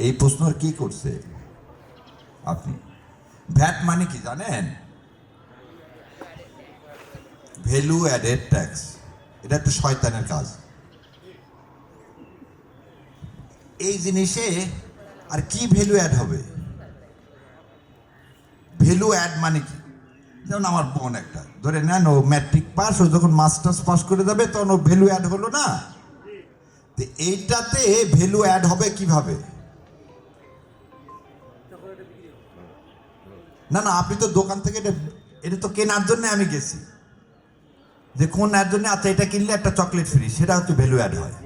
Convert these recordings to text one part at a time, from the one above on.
এই প্রশ্ন কি করছে আপনি? ভ্যাট মানে কি জানেন? Value added tax. এটা একটা শয়তানের কাজ। এই জিনিসে আর কি ভ্যালু অ্যাড হবে? ভ্যালু অ্যাড মানে কি? যেমন আমার বোন একটা ধরে নেন, ও ম্যাট্রিক পাস, ও যখন মাস্টার্স পাস করে যাবে তখন ও ভ্যালু অ্যাড হলো না? তো এইটাতে ভ্যালু অ্যাড হবে কিভাবে? না না, আপনি তো দোকান থেকে এটা তো কেনার জন্য আমি গেছি, যে কোন এর জন্য, আচ্ছা এটা কিনলে একটা চকলেট ফ্রি, সেটা হচ্ছে ভ্যালু অ্যাড হয়।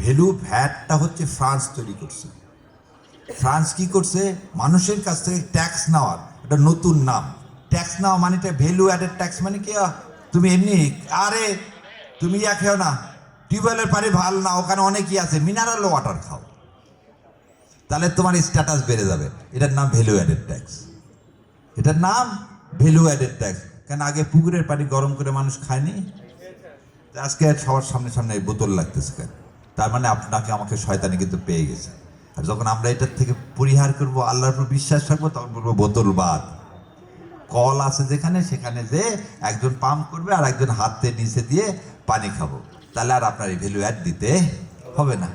ভ্যালু ভ্যাটটা হচ্ছে ফ্রান্স তৈরি করছে। ফ্রান্স কি করছে? মানুষের কাছ থেকে ট্যাক্স নেওয়ার একটা নতুন নাম। ট্যাক্স নেওয়া মানে ভ্যালু অ্যাডেড ট্যাক্স মানে কি? তুমি এমনি আরে তুমি খেও না, টিউবওয়েলের পানি ভাল না, ওখানে অনেকই আছে, মিনারেল ওয়াটার খাও, তাহলে তোমার স্ট্যাটাস বেড়ে যাবে। এটার নাম ভ্যালু অ্যাডেড ট্যাক্স। এটার নাম ভ্যালু অ্যাডেড ট্যাক্স। কেন আগে পুকুরের পানি গরম করে মানুষ খায়নি? আজকে সবার সামনে সামনে বোতল লাগতেছে কেন? তার মানে আপনাকে আমাকে শয়তানি কিন্তু পেয়ে গেছে। আর যখন আমরা এটার থেকে পরিহার করব, আল্লাহর উপর বিশ্বাস রাখবো, তখন বলবো বোতল বাদ। কল আছে যেখানে, সেখানে যে একজন পাম্প করবে আর একজন হাতে নিচে দিয়ে পানি খাবো, তাহলে আর আপনার এই ভ্যালু অ্যাড দিতে হবে না।